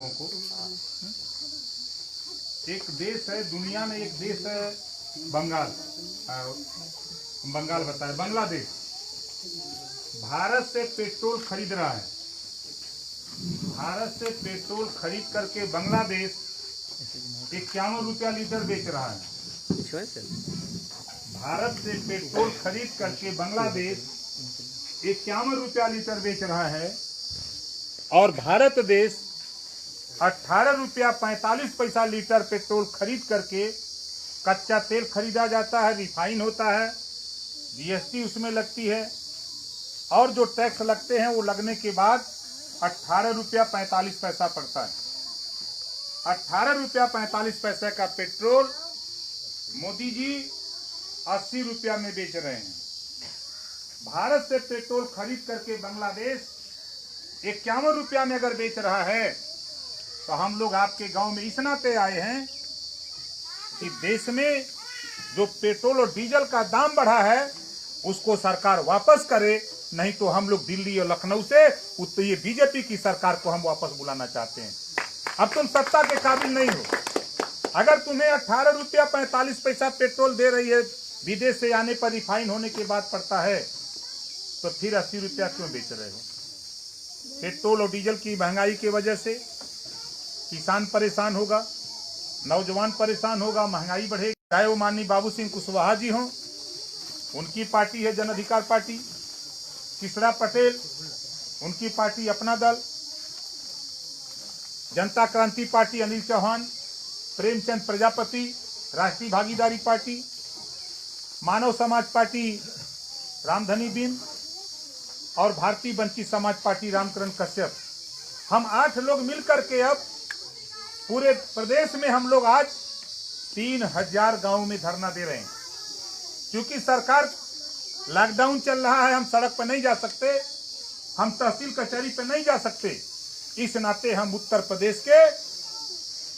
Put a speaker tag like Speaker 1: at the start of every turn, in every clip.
Speaker 1: को एक देश है दुनिया में, एक देश है बंगाल। बंगाल बताए बांग्लादेश भारत से पेट्रोल खरीद रहा है। भारत से पेट्रोल खरीद करके बांग्लादेश 51 रुपया लीटर बेच रहा है। भारत से पेट्रोल खरीद करके बांग्लादेश 51 रुपया लीटर बेच रहा है और भारत देश 18 रुपया 45 पैसा लीटर पेट्रोल खरीद करके कच्चा तेल खरीदा जाता है, रिफाइन होता है, जीएसटी उसमें लगती है और जो टैक्स लगते हैं वो लगने के बाद 18 रुपया 45 पैसा पड़ता है। 18 रुपया 45 पैसे का पेट्रोल मोदी जी 80 रुपया में बेच रहे हैं। भारत से पेट्रोल खरीद करके बांग्लादेश 51 रुपया में अगर बेच रहा है तो हम लोग आपके गांव में इस नाते आए हैं कि देश में जो पेट्रोल और डीजल का दाम बढ़ा है उसको सरकार वापस करे, नहीं तो हम लोग दिल्ली और लखनऊ से तो ये बीजेपी की सरकार को हम वापस बुलाना चाहते हैं। अब तुम सत्ता के काबिल नहीं हो। अगर तुम्हें 18 रुपया 45 पैसा पेट्रोल दे रही है, विदेश से आने पर रिफाइन होने के बाद पड़ता है, तो फिर 80 रुपया क्यों बेच रहे हो? पेट्रोल और डीजल की महंगाई की वजह से किसान परेशान होगा, नौजवान परेशान होगा, महंगाई बढ़ेगी। चाहे वो माननीय बाबू सिंह कुशवाहा जी हों, उनकी पार्टी है जन अधिकार पार्टी, किशोर पटेल उनकी पार्टी अपना दल, जनता क्रांति पार्टी अनिल चौहान, प्रेमचंद प्रजापति राष्ट्रीय भागीदारी पार्टी, मानव समाज पार्टी रामधनी बिन और भारतीय वंचित समाज पार्टी रामकरण कश्यप, हम 8 लोग मिलकर के अब पूरे प्रदेश में हम लोग आज 3000 गांवों में धरना दे रहे हैं। क्योंकि सरकार लॉकडाउन चल रहा है, हम सड़क पर नहीं जा सकते, हम तहसील कचहरी पर नहीं जा सकते, इस नाते हम उत्तर प्रदेश के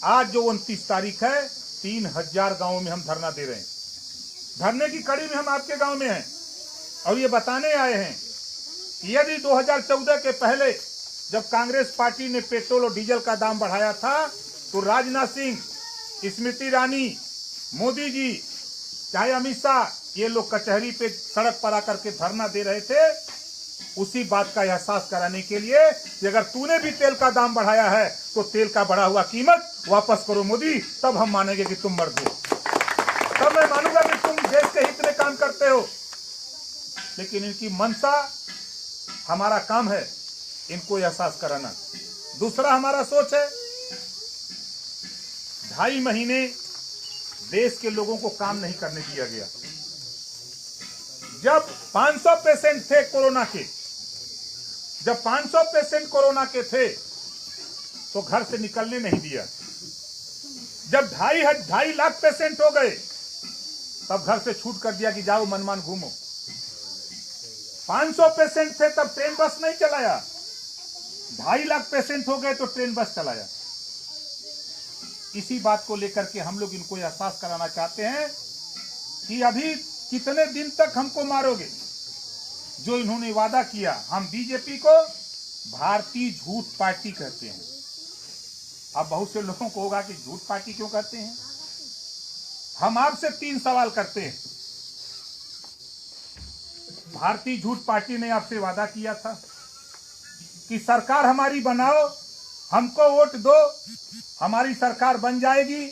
Speaker 1: आज जो 29 तारीख है 3000 गांवों में हम धरना दे रहे हैं। धरने की कड़ी में हम आपके गांव में हैं और ये बताने आए हैं कि यदि 2014 के पहले जब कांग्रेस पार्टी ने पेट्रोल और डीजल का दाम बढ़ाया था तो राजनाथ सिंह, स्मृति ईरानी, मोदी जी, चाहे अमित शाह, ये लोग कचहरी पे सड़क पर आकर के धरना दे रहे थे उसी बात का एहसास कराने के लिए कि अगर तूने भी तेल का दाम बढ़ाया है तो तेल का बढ़ा हुआ कीमत वापस करो मोदी, तब हम मानेंगे कि तुम मर्द हो, तब मैं मानूंगा कि तुम देश के हित में काम करते हो। लेकिन इनकी मंशा, हमारा काम है इनको एहसास कराना। दूसरा हमारा सोच है 2.5 महीने देश के लोगों को काम नहीं करने दिया गया। जब 500 पेशेंट थे कोरोना के, जब 500 पेशेंट कोरोना के थे तो घर से निकलने नहीं दिया। जब 2.5 लाख पेशेंट हो गए तब घर से छूट कर दिया कि जाओ मनमान घूमो। 500 पेशेंट थे तब ट्रेन बस नहीं चलाया, 2.5 लाख पेशेंट हो गए तो ट्रेन बस चलाया। इसी बात को लेकर के हम लोग इनको एहसास कराना चाहते हैं कि अभी कितने दिन तक हमको मारोगे। जो इन्होंने वादा किया, हम बीजेपी को भारतीय झूठ पार्टी कहते हैं। अब बहुत से लोगों को होगा कि झूठ पार्टी क्यों कहते हैं। हम आपसे 3 सवाल करते हैं। भारतीय झूठ पार्टी ने आपसे वादा किया था कि सरकार हमारी बनाओ, हमको वोट दो, हमारी सरकार बन जाएगी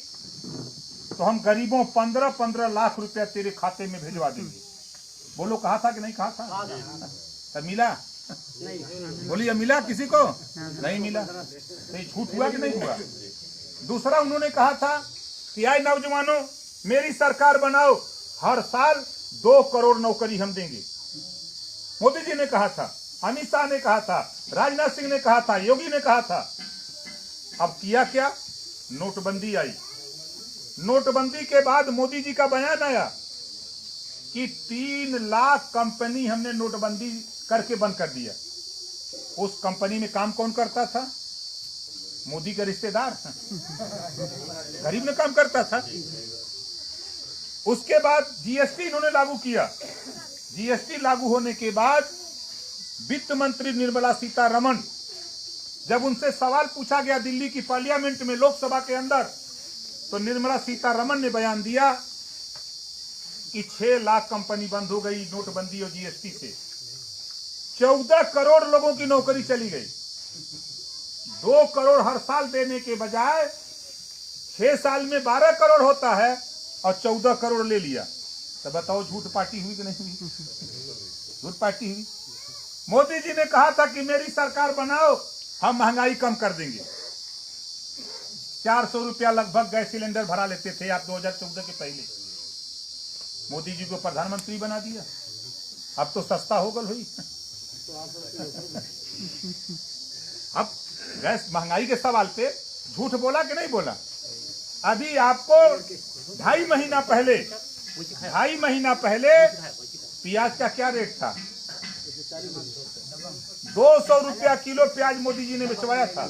Speaker 1: तो हम गरीबों 15-15 लाख रुपया तेरे खाते में भिजवा देंगे। बोलो, कहा था कि नहीं कहा था? तब मिला? बोलिए, मिला किसी को? नहीं मिला। तो झूठ हुआ कि नहीं हुआ? दूसरा उन्होंने कहा था कि आए नौजवानों, मेरी सरकार बनाओ, हर साल 2 करोड़ नौकरी हम देंगे। मोदी जी ने कहा था, अमित शाह ने कहा था, राजनाथ सिंह ने कहा था, योगी ने कहा था। अब किया क्या? नोटबंदी आई। नोटबंदी के बाद मोदी जी का बयान आया कि 3 लाख कंपनी हमने नोटबंदी करके बंद कर दिया। उस कंपनी में काम कौन करता था? मोदी का रिश्तेदार, गरीब में काम करता था। उसके बाद जीएसटी इन्होंने लागू किया। जीएसटी लागू होने के बाद वित्त मंत्री निर्मला सीतारमण जब उनसे सवाल पूछा गया दिल्ली की पार्लियामेंट में, लोकसभा के अंदर, तो निर्मला सीतारमण ने बयान दिया कि 6 लाख कंपनी बंद हो गई नोटबंदी और जीएसटी से, 14 करोड़ लोगों की नौकरी चली गई। 2 करोड़ हर साल देने के बजाय 6 साल में 12 करोड़ होता है और 14 करोड़ ले लिया। तो बताओ झूठ पार्टी हुई कि नहीं हुई? झूठ पार्टी हुई। मोदी जी ने कहा था कि मेरी सरकार बनाओ, हम महंगाई कम कर देंगे। 400 रुपया लगभग गैस सिलेंडर भरा लेते थे आप 2014 के पहले। मोदी जी को प्रधानमंत्री बना दिया, अब तो सस्ता हो गल हुई। अब गैस महंगाई के सवाल पे झूठ बोला कि नहीं बोला? अभी आपको 2.5 महीना पहले प्याज का क्या रेट था? 200 रुपया किलो प्याज मोदी जी ने बेचवाया था।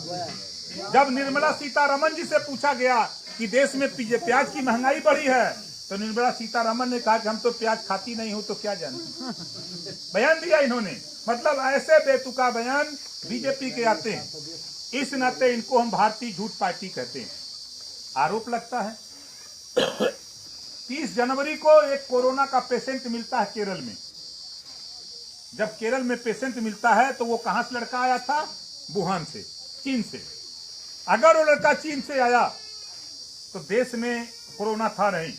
Speaker 1: जब निर्मला सीतारमण जी से पूछा गया कि देश में प्याज की महंगाई बढ़ी है, तो निर्मला सीतारमण ने कहा कि हम तो प्याज खाती नहीं हूं, तो क्या जाने। बयान दिया इन्होंने। मतलब ऐसे बेतुका बयान बीजेपी के आते हैं, इस नाते इनको हम भारतीय झूठ पार्टी कहते हैं। आरोप लगता है 30 जनवरी को एक कोरोना का पेशेंट मिलता है केरल में। जब केरल में पेशेंट मिलता है तो वो कहां से लड़का आया था? वुहान से, चीन से। अगर वो लड़का चीन से आया तो देश में कोरोना था नहीं,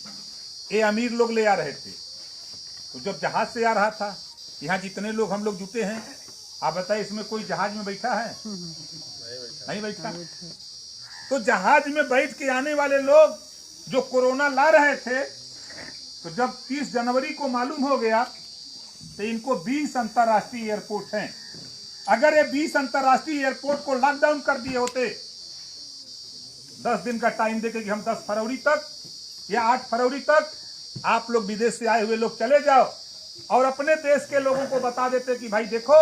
Speaker 1: ये अमीर लोग ले आ रहे थे। तो जब जहाज से आ रहा था, यहाँ जितने लोग हम लोग जुटे हैं, आप बताइए इसमें कोई जहाज में बैठा है? नहीं बैठा। तो जहाज में बैठ के आने वाले लोग जो कोरोना ला रहे थे, तो जब 30 जनवरी को मालूम हो गया तो इनको 20 अंतर्राष्ट्रीय एयरपोर्ट हैं। अगर ये 20 अंतर्राष्ट्रीय एयरपोर्ट को लॉकडाउन कर दिए होते, 10 दिन का टाइम देके कि हम 10 फरवरी तक या 8 फरवरी तक आप लोग विदेश से आए हुए लोग चले जाओ, और अपने देश के लोगों को बता देते कि भाई देखो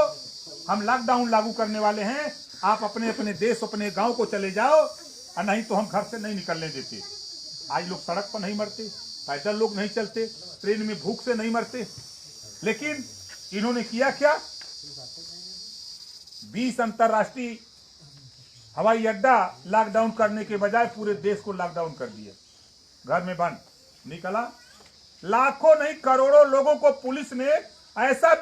Speaker 1: हम लॉकडाउन लागू करने वाले हैं, आप अपने अपने देश अपने गांव को चले जाओ, और नहीं तो हम घर से नहीं निकलने देते। आज लोग सड़क पर नहीं मरते, पैदल लोग नहीं चलते, ट्रेन में भूख से नहीं मरते। लेकिन इन्होंने किया क्या? 20 अंतर्राष्ट्रीय हवाई अड्डा लॉकडाउन करने के बजाय पूरे देश को लॉकडाउन कर दिया, घर में बंद। निकला लाखों नहीं करोड़ों लोगों को पुलिस ने ऐसा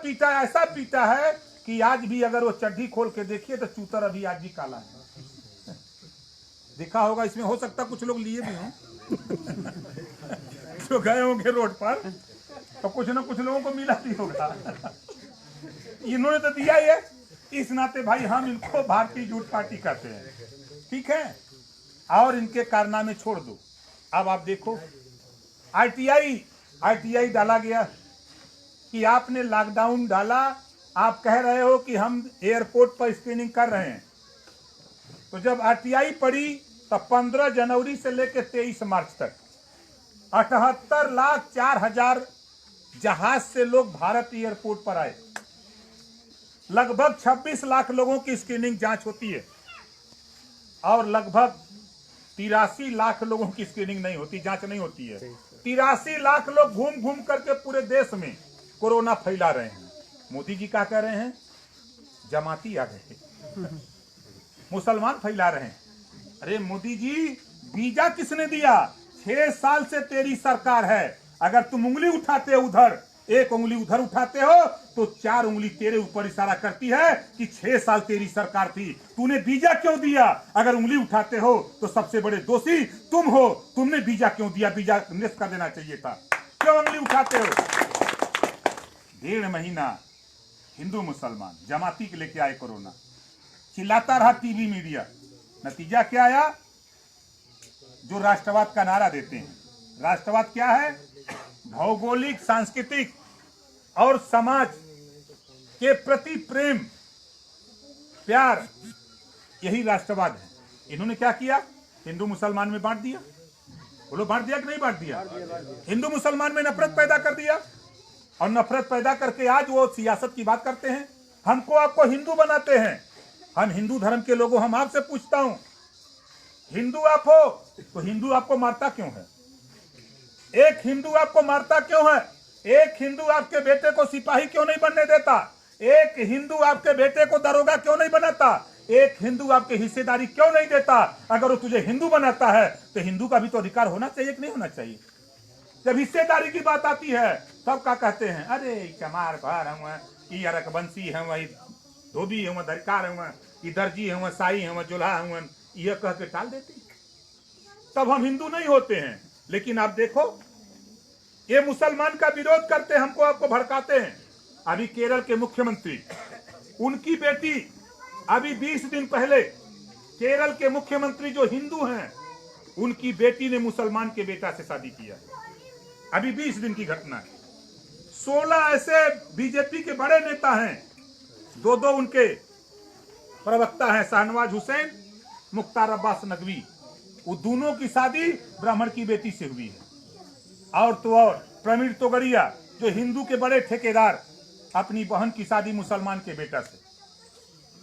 Speaker 1: पीटा है कि आज भी अगर वो चड्ढी खोल के देखिए तो चूतर अभी आज भी काला है। देखा होगा, इसमें हो सकता कुछ लोग लिए भी हों जो गए होंगे रोड पर, तो कुछ ना कुछ लोगों को मिला भी होगा। इन्होंने तो दिया ही है, इस नाते भाई हम इनको भारतीय झूठ पार्टी कहते हैं, ठीक है। और इनके कारनामे छोड़ दो। अब आप देखो आरटीआई डाला गया कि आपने लॉकडाउन डाला, आप कह रहे हो कि हम एयरपोर्ट पर स्क्रीनिंग कर रहे हैं। तो जब आरटीआई पड़ी तब 15 जनवरी से लेकर 23 मार्च तक 78,04,000 जहाज से लोग भारत एयरपोर्ट पर आए। लगभग 26 लाख लोगों की स्क्रीनिंग जांच होती है और लगभग 83 लाख लोगों की स्क्रीनिंग नहीं होती, जांच नहीं होती है। 83 लाख लोग घूम घूम करके पूरे देश में कोरोना फैला रहे हैं। मोदी जी क्या कह रहे हैं? जमाती आ गए, मुसलमान फैला रहे हैं। अरे मोदी जी, वीजा किसने दिया? 6 साल से तेरी सरकार है। अगर तुम उंगली उठाते हो उधर, एक उंगली उधर उठाते हो तो 4 उंगली तेरे ऊपर इशारा करती है कि 6 साल तेरी सरकार थी। तूने वीजा क्यों दिया? अगर उंगली उठाते हो तो सबसे बड़े दोषी तुम हो। तुमने वीजा क्यों दिया? वीजा निरस्त कर देना चाहिए था। क्यों उंगली उठाते हो? 1.5 महीना हिंदू मुसलमान जमाती के लेके आए कोरोना, चिल्लाता रहा टीवी मीडिया। नतीजा क्या आया? जो राष्ट्रवाद का नारा देते हैं, राष्ट्रवाद क्या है? भौगोलिक, सांस्कृतिक और समाज के प्रति प्रेम, प्यार, यही राष्ट्रवाद है। इन्होंने क्या किया? हिंदू मुसलमान में बांट दिया। बोलो, बांट दिया कि नहीं बांट दिया? हिंदू मुसलमान में नफरत पैदा कर दिया, और नफरत पैदा करके आज वो सियासत की बात करते हैं। हमको आपको हिंदू बनाते हैं। हम हिंदू धर्म के लोगों, हम आपसे पूछता हूं, हिंदू आप हो तो हिंदू आपको मारता क्यों है? एक हिंदू आपको मारता क्यों है? एक हिंदू आपके बेटे को सिपाही क्यों नहीं बनने देता? एक हिंदू आपके बेटे को दरोगा क्यों नहीं बनाता? एक हिंदू आपके हिस्सेदारी क्यों नहीं देता? अगर वो तुझे हिंदू बनाता है तो हिंदू का भी तो अधिकार होना चाहिए कि नहीं होना चाहिए? जब हिस्सेदारी की बात आती है तब क्या कहते हैं, अरे चमार घर हम, ई अरकबंसी हम, धोबी हम, दरकार हम, ई दर्जी हम, साई हम, जुल्हा हम, यह कह के टाल देती। तब हम हिंदू नहीं होते हैं। लेकिन आप देखो, ये मुसलमान का विरोध करते हमको, आपको भड़काते हैं। अभी केरल के मुख्यमंत्री, उनकी बेटी, अभी 20 दिन पहले केरल के मुख्यमंत्री जो हिंदू हैं, उनकी बेटी ने मुसलमान के बेटा से शादी किया। अभी 20 दिन की घटना है। 16 ऐसे बीजेपी के बड़े नेता हैं, दो उनके प्रवक्ता हैं, शाहनवाज हुसैन, मुख्तार अब्बास नकवी, वो दोनों की शादी ब्राह्मण की बेटी से हुई है। और तो और प्रवीण तोगड़िया जो हिंदू के बड़े ठेकेदार, अपनी बहन की शादी मुसलमान के बेटा से।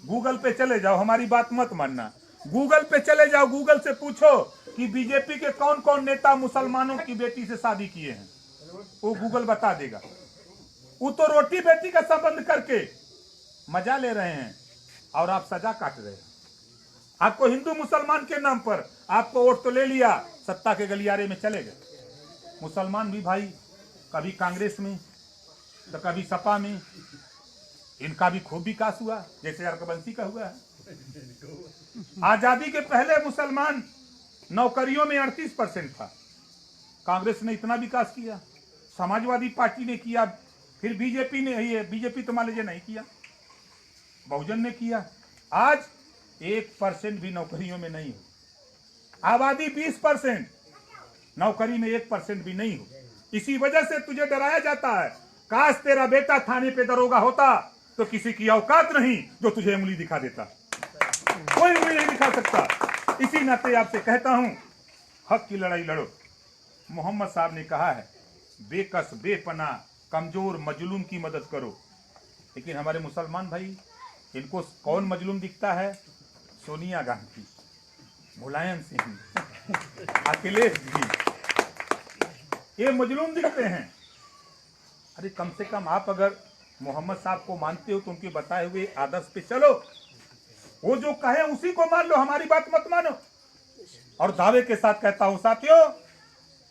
Speaker 1: गूगल पे चले जाओ, हमारी बात मत मानना, गूगल पे चले जाओ, गूगल से पूछो कि बीजेपी के कौन कौन नेता मुसलमानों की बेटी से शादी किए हैं, वो गूगल बता देगा। वो तो रोटी बेटी का संबंध करके मजा ले रहे हैं और आप सजा काट रहे हैं। आपको हिंदू मुसलमान के नाम पर आपको वोट तो ले लिया, सत्ता के गलियारे में चले गए। मुसलमान भी भाई कभी कांग्रेस में तो कभी सपा में, इनका भी खूब विकास हुआ जैसे अरकबंसी का हुआ है। आजादी के पहले मुसलमान नौकरियों में 38% था, कांग्रेस ने इतना विकास किया, समाजवादी पार्टी ने किया, फिर बीजेपी ने, ये बीजेपी तो मान लीजिए नहीं किया, बहुजन ने किया। आज 1% भी नौकरियों में नहीं हो। आबादी 20%, नौकरी में 1% भी नहीं हो। इसी वजह से तुझे डराया जाता है। काश तेरा बेटा थाने पे दरोगा होता तो किसी की औकात नहीं जो तुझे उंगली दिखा देता, कोई उंगली नहीं दिखा सकता। इसी नाते आपसे कहता हूं, हक की लड़ाई लड़ो। मोहम्मद साहब ने कहा है, बेकस बेपना कमजोर मजलूम की मदद करो। लेकिन हमारे मुसलमान भाई, इनको कौन मजलूम दिखता है? सोनिया गांधी, मुलायम सिंह, अखिलेश जी, ये मजलूम दिखते हैं। अरे कम से कम आप अगर मोहम्मद साहब को मानते हो तो उनके बताए हुए आदर्श पे चलो, वो जो कहे उसी को मान लो, हमारी बात मत मानो। और दावे के साथ कहता हूं साथियों,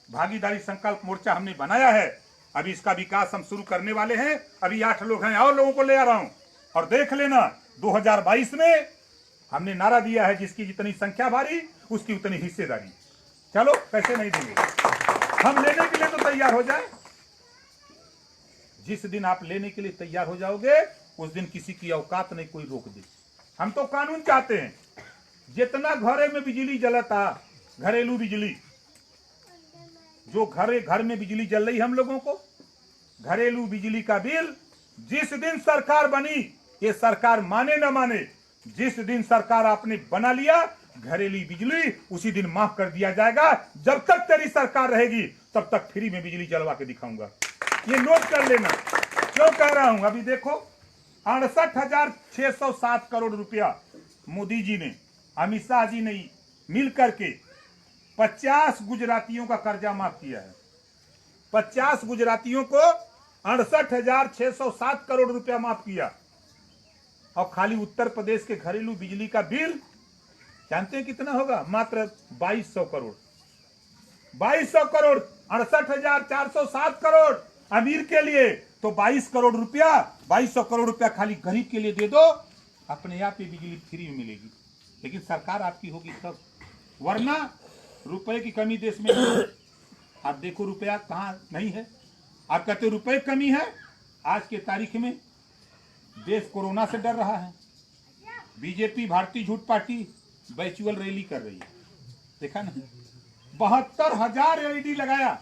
Speaker 1: भागीदारी संकल्प मोर्चा हमने बनाया है, अभी इसका विकास हम शुरू करने वाले हैं। अभी 8 लोग हैं, और लोगों को ले आ रहा हूं। और देख लेना 2022 में हमने नारा दिया है, जिसकी जितनी संख्या भारी उसकी उतनी हिस्सेदारी। चलो, कैसे नहीं देंगे, हम लेने के लिए तो तैयार हो जाए। जिस दिन आप लेने के लिए तैयार हो जाओगे उस दिन किसी की औकात नहीं कोई रोक दे। हम तो कानून चाहते हैं, जितना घरे में बिजली जलता, घरेलू बिजली, जो घर में बिजली जल रही हम लोगों को, घरेलू बिजली का बिल जिस दिन सरकार बनी, ये सरकार माने ना माने, जिस दिन सरकार आपने बना लिया घरेलू बिजली, उसी दिन माफ कर दिया जाएगा। जब तक तेरी सरकार रहेगी तब तक फ्री में बिजली जलवा के दिखाऊंगा, ये नोट कर लेना। क्यों कह रहा हूं? अभी देखो 68,607 करोड़ रुपया मोदी जी ने, अमित शाह जी ने मिल करके 50 गुजरातियों का कर्जा माफ किया है। 50 गुजरातियों को 68,607 करोड़ रुपया माफ किया। और खाली उत्तर प्रदेश के घरेलू बिजली का बिल जानते हैं कितना होगा? मात्र 2200 करोड़। 2200 करोड़, 68,407 करोड़ अमीर के लिए, तो 22 करोड़ रुपया, 2200 करोड़ रुपया खाली गरीब के लिए दे दो, अपने आप ही बिजली फ्री में मिलेगी। लेकिन सरकार आपकी होगी तब, वरना रुपए की कमी देश में नहीं। आप देखो रुपया कहाँ नहीं है, आप कहते रुपए कमी है। आज के तारीख में देश कोरोना से डर रहा है, बीजेपी भारतीय झूठ पार्टी वर्चुअल रैली कर रही है, देखा ना? 72,000 एलईडी लगाया,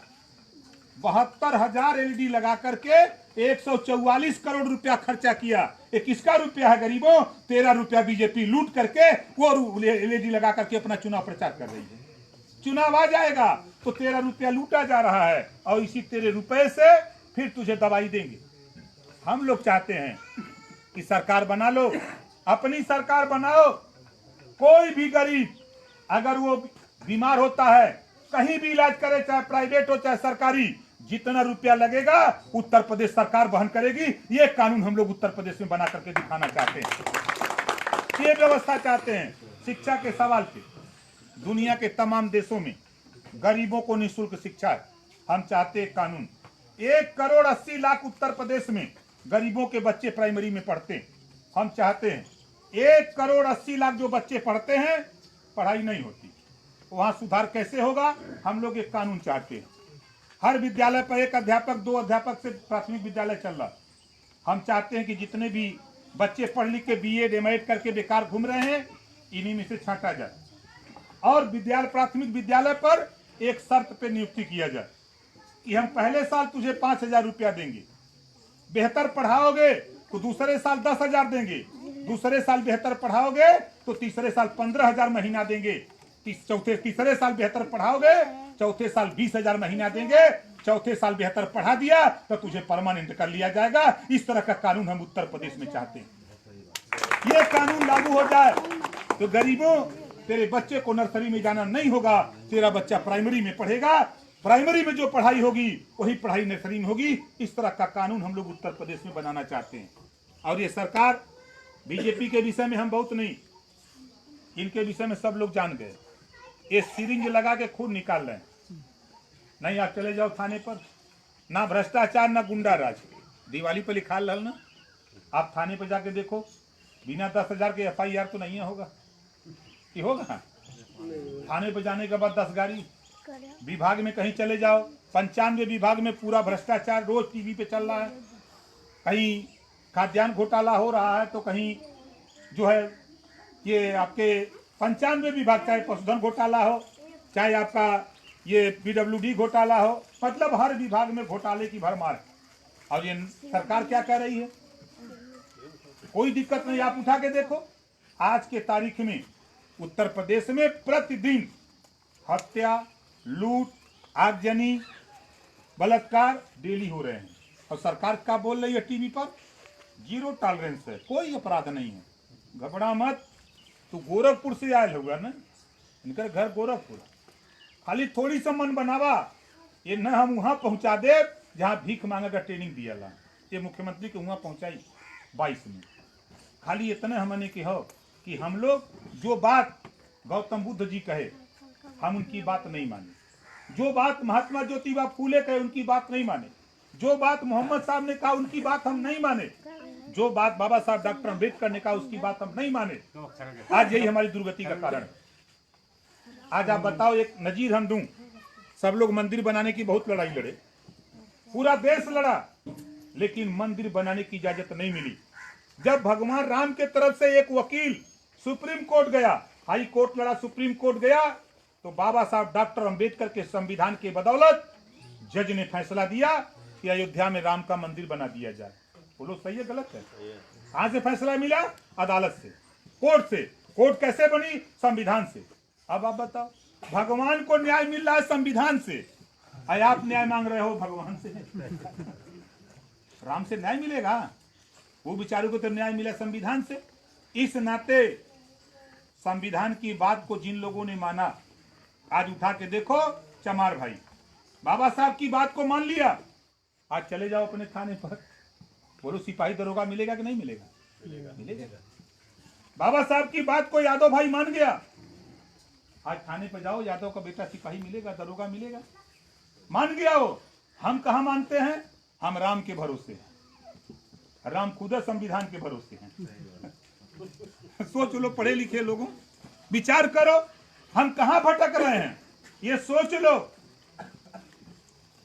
Speaker 1: 72,000 एलईडी लगा करके 144 करोड़ रुपया खर्चा किया। ये किसका रुपया है गरीबों? 13 रुपया बीजेपी लूट करके वो एलईडी लगा करके अपना चुनाव प्रचार कर रही है। चुनाव आ जाएगा तो 13 रुपया लूटा जा रहा है, और इसी 13 रुपए से फिर तुझे दवाई देंगे। हम लोग चाहते हैं कि सरकार बना लो, अपनी सरकार बनाओ। कोई भी गरीब अगर वो बीमार होता है, कहीं भी इलाज करे, चाहे प्राइवेट हो चाहे सरकारी, जितना रुपया लगेगा उत्तर प्रदेश सरकार वहन करेगी। ये कानून हम लोग उत्तर प्रदेश में बना करके दिखाना चाहते हैं। ये व्यवस्था चाहते हैं शिक्षा के सवाल पे। दुनिया के तमाम देशों में गरीबों को निःशुल्क शिक्षा है। हम चाहते हैं कानून 1,80,00,000 उत्तर प्रदेश में गरीबों के बच्चे प्राइमरी में पढ़ते हैं। हम चाहते हैं 1,80,00,000 जो बच्चे पढ़ते हैं पढ़ाई नहीं होती, वहां सुधार कैसे होगा? हम लोग एक कानून चाहते हैं। हर विद्यालय पर 1 अध्यापक 2 अध्यापक से प्राथमिक विद्यालय चल रहा। हम चाहते हैं कि जितने भी बच्चे पढ़ लिख के BEd MAed करके बेकार घूम रहे हैं इन्हीं में से छांटा जाए और प्राथमिक विद्यालय पर एक शर्त पे नियुक्ति किया जाए कि हम पहले साल तुझे 5,000 रुपया देंगे, बेहतर पढ़ाओगे तो दूसरे साल 10,000 देंगे, दूसरे साल बेहतर पढ़ाओगे तो तीसरे साल 15,000 महीना देंगे, तीसरे साल बेहतर पढ़ाओगे चौथे साल 20,000 महीना देंगे, चौथे साल बेहतर पढ़ा दिया तो तुझे परमानेंट कर लिया जाएगा। इस तरह का कानून हम उत्तर प्रदेश में चाहते हैं। ये कानून लागू हो जाए तो गरीबों तेरे बच्चे को नर्सरी में जाना नहीं होगा, तेरा बच्चा प्राइमरी में पढ़ेगा, प्राइमरी में जो पढ़ाई होगी वही पढ़ाई नर्सरी में होगी। इस तरह का कानून हम लोग उत्तर प्रदेश में बनाना चाहते हैं। और ये सरकार बीजेपी के विषय में हम बहुत नहीं, इनके विषय में सब लोग जान गए। ये सिरिंज लगा के खून निकाल रहे हैं। नहीं आप चले जाओ थाने पर, ना भ्रष्टाचार ना गुंडा राज, दिवाली पर लिखा रहल ना, आप थाने पर जाके देखो बिना 10,000 के FIR तो नहीं होगा कि होगा? थाने पर जाने के बाद 10 गाड़ी, विभाग में कहीं चले जाओ 95 विभाग में पूरा भ्रष्टाचार रोज टीवी पे चल रहा है। कहीं खाद्यान्न घोटाला हो रहा है तो कहीं जो है ये आपके 95 विभाग, चाहे पशुधन घोटाला हो चाहे आपका ये PWD घोटाला हो, मतलब हर विभाग में घोटाले की भरमार है। और ये सरकार क्या कह रही है? कोई दिक्कत नहीं, आप उठा के देखो आज के तारीख में उत्तर प्रदेश में प्रतिदिन हत्या, लूट, आगजनी, बलात्कार डेली हो रहे हैं। और सरकार क्या बोल रही है टीवी पर? 0 टॉलरेंस है, कोई अपराध नहीं है, घबरा मत। तू गोरखपुर से आयल होगा ना, इनका घर गोरखपुर, खाली थोड़ी सा मन बनावा ये न हम वहां पहुंचा दे जहां भीख मांगेगा ट्रेनिंग दिया ला। ये मुख्यमंत्री के वहां पहुंचाई 22 में। खाली इतने हमने की हो कि हम लोग जो बात गौतम बुद्ध जी कहे हम उनकी बात नहीं माने, जो बात महात्मा ज्योतिबा फूले कहे उनकी बात नहीं माने, जो बात मोहम्मद साहब ने कहा उनकी बात हम नहीं माने, जो बात बाबा साहब डॉक्टर अम्बेडकर ने कहा उसकी बात हम नहीं माने। आज यही हमारी दुर्गति का कारण है। आज आप बताओ, एक नजीर हम दूं, सब लोग मंदिर बनाने की बहुत लड़ाई लड़े, पूरा देश लड़ा, लेकिन मंदिर बनाने की इजाजत नहीं मिली। जब भगवान राम के तरफ से एक वकील सुप्रीम कोर्ट गया, हाई कोर्ट लड़ा, सुप्रीम कोर्ट गया, तो बाबा साहब डॉक्टर अम्बेडकर के संविधान के बदौलत जज ने फैसला दिया कि अयोध्या में राम का मंदिर बना दिया जाए। बोलो सही है गलत है? कहां से फैसला मिला? अदालत से, कोर्ट से। कोर्ट कैसे बनी? संविधान से। अब आप बताओ, भगवान को न्याय मिल रहा है संविधान से, आप न्याय मांग रहे हो भगवान से। राम से न्याय मिलेगा? वो बेचारों को तो न्याय मिला संविधान से। इस नाते संविधान की बात को जिन लोगों ने माना, आज उठा के देखो चमार भाई, बाबा साहब की बात को मान लिया। आज चले जाओ अपने थाने पर, बोलो सिपाही दरोगा मिलेगा कि नहीं मिलेगा? मिलेगा। बाबा साहब की बात को यादव भाई मान गया, आज थाने पर जाओ, यादव का बेटा सिपाही मिलेगा, दरोगा मिलेगा, मान गया वो। हम कहा मानते हैं? हम राम के भरोसे हैं, राम खुद संविधान के भरोसे हैं। सोच लो पढ़े लिखे लोगों, विचार करो हम कहां भटक रहे हैं, ये सोच लो।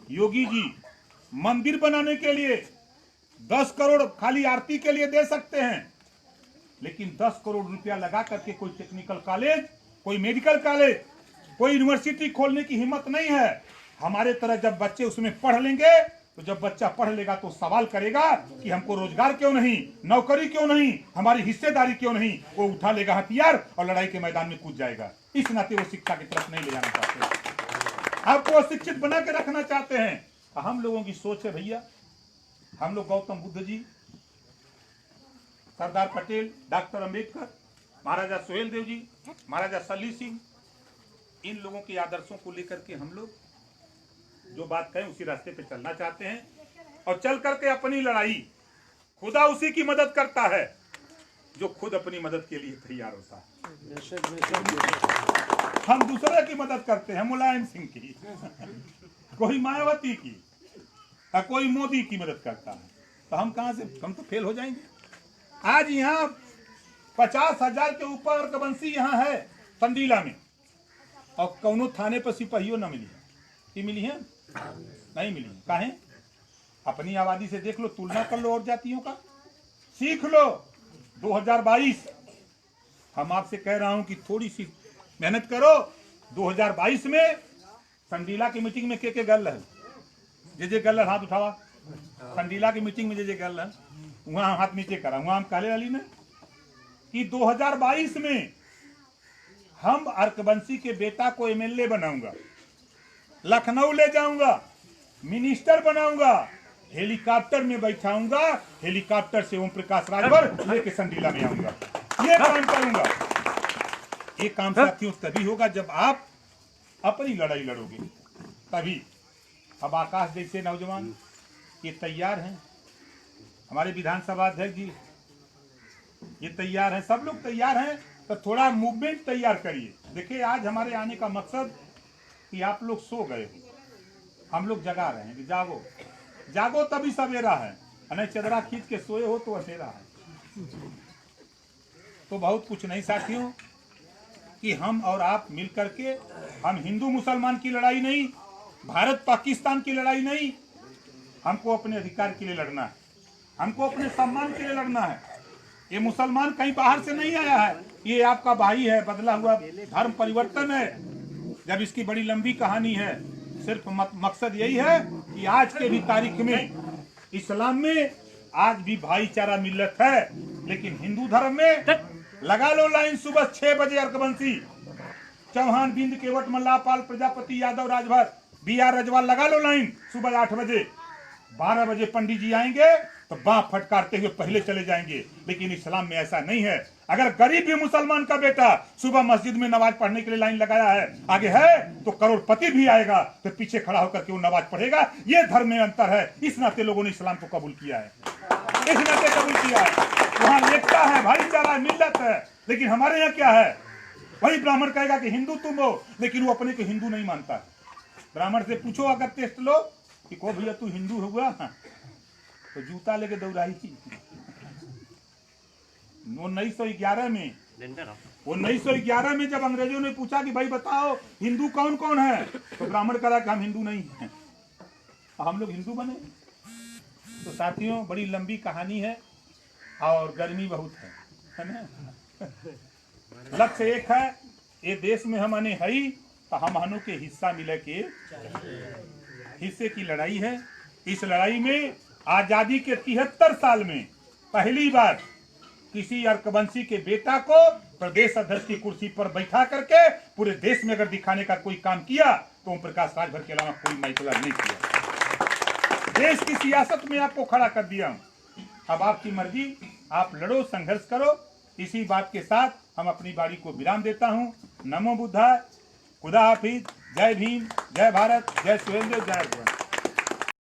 Speaker 1: योगी जी मंदिर बनाने के लिए 10 करोड़ खाली आरती के लिए दे सकते हैं, लेकिन 10 करोड़ रुपया लगा करके कोई टेक्निकल कॉलेज, कोई मेडिकल कॉलेज, कोई यूनिवर्सिटी खोलने की हिम्मत नहीं है। हमारे तरह जब बच्चे उसमें पढ़ लेंगे, तो जब बच्चा पढ़ लेगा तो सवाल करेगा कि हमको रोजगार क्यों नहीं, नौकरी क्यों नहीं, हमारी हिस्सेदारी क्यों नहीं, वो उठा लेगा हथियार और लड़ाई के मैदान में कूद जाएगा। इस नाते वो शिक्षा की तरफ नहीं ले जाना चाहते, आपको शिक्षित बना के रखना चाहते हैं। हम लोगों की सोच है भैया, हम लोग गौतम बुद्ध जी, सरदार पटेल, डॉक्टर अम्बेडकर, महाराजा सुहेलदेव जी, महाराजा सली सिंह, इन लोगों के आदर्शों को लेकर के हम लोग जो बात कहें उसी रास्ते पे चलना चाहते हैं। और चल करके अपनी लड़ाई, खुदा उसी की मदद करता है। जो खुद अपनी मदद के लिए तैयार होता है। हम दूसरे की मदद करते हैं, मुलायम सिंह की, कोई मायावती की, कोई मोदी की मदद करता है, तो हम कहां से, हम तो फेल हो जाएंगे। आज यहाँ 50,000 के ऊपर अर्कबंसी यहाँ है संडीला में, और कौनो थाने पर सिपाहियों न मिली है। कि मिली है? नहीं मिली है। काहे? अपनी आबादी से देख लो, तुलना कर लो और जातियों का, सीख लो। 2022 हम आपसे कह रहा हूं कि थोड़ी सी मेहनत करो। 2022 में संडीला की मीटिंग में के गल है, जे गल हाथ उठावा। संडीला की मीटिंग में जे गल है वहां हाथ नीचे करा, वहां हम काले वाली ने कि 2022 में हम अर्कबंसी के बेटा को एमएलए बनाऊंगा, लखनऊ ले जाऊंगा, मिनिस्टर बनाऊंगा, हेलीकॉप्टर में बैठाऊंगा, हेलीकॉप्टर से ओम प्रकाश राजभर लेके संडीला में आऊंगा, ये काम करूंगा। ये काम साथियों तभी होगा जब आप अपनी लड़ाई लड़ोगे, तभी। अब आकाश जैसे नौजवान ये तैयार हैं, हमारे विधानसभा अध्यक्ष जी ये तैयार हैं, सब लोग तैयार हैं, तो थोड़ा मूवमेंट तैयार करिए। देखिए आज हमारे आने का मकसद कि आप लोग सो गए हो, हम लोग जगा रहे हैं कि जागो, जागो तभी सवेरा है, नहीं चदरा खींच के सोए हो तो अंधेरा है। तो बहुत कुछ नहीं साथियों कि हम और आप मिल करके, हम हिंदू मुसलमान की लड़ाई नहीं, भारत पाकिस्तान की लड़ाई नहीं, हमको अपने अधिकार के लिए लड़ना है, हमको अपने सम्मान के लिए लड़ना है। ये मुसलमान कहीं बाहर से नहीं आया है, ये आपका भाई है, बदला हुआ धर्म परिवर्तन है। जब इसकी बड़ी लंबी कहानी है, सिर्फ मकसद यही है कि आज के भी तारीख में इस्लाम में आज भी भाईचारा मिल्लत है, लेकिन हिंदू धर्म में लगा लो लाइन सुबह 6 बजे अर्कबंसी, चौहान, बिंद, केवट, मल्लापाल, प्रजापति, यादव, राजभर, BR रजवाल, लगा लो लाइन सुबह 8 बजे। 12 बजे पंडित जी आएंगे तो बाँह फटकारते हुए पहले चले जाएंगे, लेकिन इस्लाम में ऐसा नहीं है। अगर गरीब भी मुसलमान का बेटा सुबह मस्जिद में नमाज पढ़ने के लिए लाइन लगाया है, आगे है, तो करोड़पति भी आएगा तो पीछे खड़ा होकर के वो नमाज पढ़ेगा। ये धर्म में अंतर है, इस नाते लोगों ने इस्लाम को कबूल किया है, इस नाते कबूल किया है। वहाँ एकता है, भाईचारा है, मिल्लत है, लेकिन हमारे यहाँ क्या है, वही ब्राह्मण कहेगा कि हिंदू तुम हो, लेकिन वो अपने को हिंदू नहीं मानता है। ब्राह्मण से पूछो अगर टेस्ट लो कि को भैया तू हिंदू हुआ, तो जूता लेके दौड़ाई थी। 1911 में जब अंग्रेजों ने पूछा कि भाई बताओ हिंदू कौन कौन है, तो ब्राह्मण कहा कि हम हिंदू नहीं हैं, हम लोग हिंदू बने। तो साथियों बड़ी लंबी कहानी है और गर्मी बहुत है ना। लक्ष्य एक है, ये देश में हम आने हई तो हम हनों के हिस्सा मिले के हिस्से की लड़ाई है। इस लड़ाई में आजादी के 73 साल में पहली बार किसी अर्कबंसी के बेटा को प्रदेश अध्यक्ष की कुर्सी पर बैठा करके पूरे देश में अगर दिखाने का कोई काम किया तो ओम प्रकाश राजभर के अलावा कोई माइकला नहीं किया। देश की सियासत में आपको खड़ा कर दिया। अब आपकी मर्जी, आप लड़ो, संघर्ष करो। इसी बात के साथ हम अपनी बारी को विराम देता हूँ। नमो बुद्धाय, खुदा हाफिज, जय भीम, जय भारत, जय सुहेलदेव, जय भगवान।